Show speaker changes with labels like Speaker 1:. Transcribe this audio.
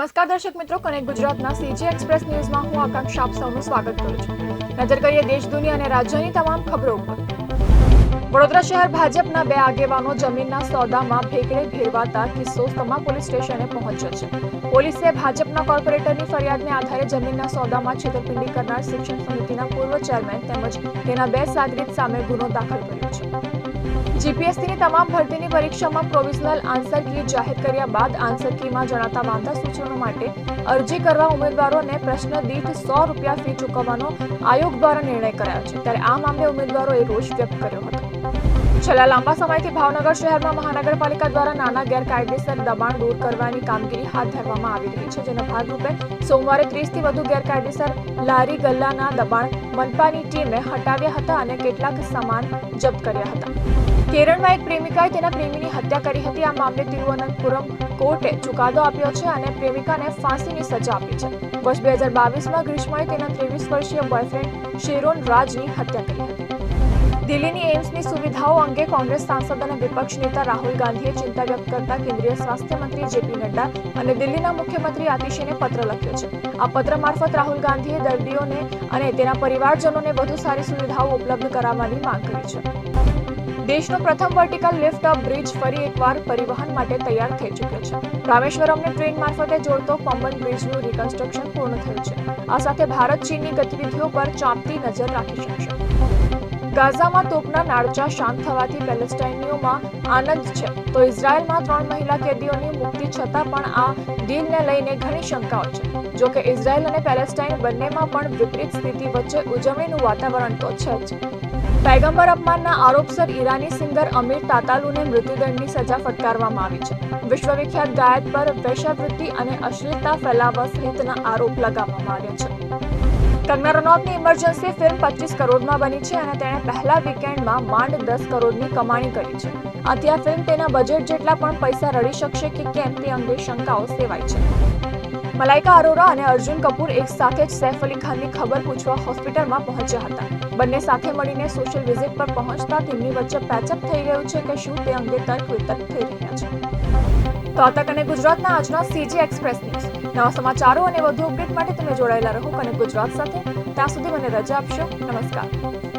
Speaker 1: નમસ્કાર દર્શક મિત્રો, કનેક્ટ ગુજરાતના સીજી એક્સપ્રેસ ન્યૂઝમાં હું આકાંક્ષા આપ સૌનું સ્વાગત કરું છું। નજર કરીએ દેશ દુનિયા અને રાજ્યની તમામ ખબરો ઉપર। વડોદરા શહેર ભાજપના બે આગેવાનો જમીનના સોદામાં ભેગડે ભેરવાતા કિસ્સો સમા પોલીસ સ્ટેશને પહોંચ્યો છે। પોલીસે ભાજપના કોર્પોરેટરની ફરિયાદને આધારે જમીનના સોદામાં છેતરપિંડી કરનાર શિક્ષણ સમિતિના પૂર્વ ચેરમેન તેમજ તેના બે સાગરીત સામે ગુનો દાખલ કર્યો છે। જીપીએસસીની તમામ ભરતીની પરીક્ષામાં પ્રોવિઝનલ આન્સર કી જાહેર કર્યા બાદ આન્સર કીમાં જણાતા વાંધા સૂચનો માટે અરજી કરવા ઉમેદવારોને પ્રશ્ન દીઠ ₹100 ફી ચૂકવવાનો આયોગ દ્વારા નિર્ણય કરાયો છે। ત્યારે આ મામલે ઉમેદવારોએ રોષ વ્યક્ત કર્યો હતો। છેલ્લા લાંબા સમયથી ભાવનગર શહેરમાં મહાનગરપાલિકા દ્વારા નાના ગેરકાયદેસર દબાણ દૂર કરવાની કામગીરી હાથ ધરવામાં આવી રહી છે, જેના ભાગરૂપે સોમવારે 30થી વધુ ગેરકાયદેસર લારી ગલ્લાના દબાણ મનપાની ટીમે હટાવ્યા હતા અને કેટલાક સામાન જપ્ત કર્યા હતા। કેરળમાં એક પ્રેમિકાએ તેના પ્રેમીની હત્યા કરી હતી। આ મામલે તિરુવનંતપુરમ કોર્ટે ચુકાદો આપ્યો છે અને પ્રેમિકાને ફાંસીની સજા આપી છે। વર્ષ 2022માં ગ્રીષ્માએ તેના 23 વર્ષીય બોયફ્રેન્ડ શેરોન રાજની હત્યા કરી હતી। દિલ્હીની એમ્સની સુવિધાઓ અંગે કોંગ્રેસ સાંસદ અને વિપક્ષ નેતા રાહુલ ગાંધીએ ચિંતા વ્યક્ત કરતા કેન્દ્રીય સ્વાસ્થ્ય મંત્રી જેપી નડ્ડા અને દિલ્હીના મુખ્યમંત્રી આતિશીને પત્ર લખ્યો છે। આ પત્ર મારફત રાહુલ ગાંધીએ દર્દીઓને અને તેના પરિવારજનોને વધુ સારી સુવિધાઓ ઉપલબ્ધ કરાવવાની માંગ કરી છે। દેશનો પ્રથમ વર્ટિકલ લિફ્ટ બ્રિજ ફરી એકવાર પરિવહન માટે તૈયાર થઈ ચૂક્યો છે। રામેશ્વરમને ટ્રેન મારફતે જોડતો પમ્બન બ્રિજનું રિકન્સ્ટ્રક્શન પૂર્ણ થયું છે। આ સાથે ભારત ચીનની ગતિવિધિઓ પર ચાંપતી નજર રાખી શકશે। ગાઝામાં તોપના નાળચા શાંત થવાથી પેલેસ્ટાઇનીઓમાં આનંદ છે, તો ઇઝરાયેલમાં 3 મહિલા કેદીઓની મુક્તિ છતાં પણ આ ડીલને લઈને ઘણી શંકાઓ છે। જો કે ઇઝરાયેલ અને પેલેસ્ટાઇન બંનેમાં પણ વિપરીત સ્થિતિ વચ્ચે ઉજવણીનું વાતાવરણ તો છે જ। પૈગંબર અપમાનના આરોપસર ઈરાની સિંગર અમીર તાતાલુને મૃત્યુદંડની સજા ફટકારવામાં આવી છે। વિશ્વવિખ્યાત ગાયક પર વેશ્યાવૃત્તિ અને અશ્લીલતા ફેલાવવા સહિતના આરોપ લગાવવામાં આવ્યા છે। કંગના રનૌતની ઇમરજન્સી ફિલ્મ 25 કરોડમાં બની છે અને તેણે પહેલા વીકેન્ડમાં માંડ 10 કરોડની કમાણી કરી છે। આથી આ ફિલ્મ તેના બજેટ જેટલા પણ પૈસા રળી શકશે કે કેમ તે અંગે શંકાઓ સેવાઈ છે। મલાઇકા અરોરા અને અર્જુન કપૂર એક સાથે જ સૈફ અલી ખાનની ખબર પૂછવા હોસ્પિટલમાં પહોંચ્યા હતા। બંને સાથે મળીને સોશિયલ વિઝિટ પર પહોંચતા તેમની વચ્ચે પેચઅપ થઈ ગયું છે કે શું તે અંગે તર્ક વિતર્ક થઈ રહ્યા છે। તો તક અને ગુજરાતના આજના સીજી એક્સપ્રેસ ન્યૂઝ નવા સમાચારો અને વધુ અપડેટ માટે તમે જોડાયેલા રહો કનેક્ટ ગુજરાત સાથે। ત્યાં સુધી મને રજા આપશો। નમસ્કાર।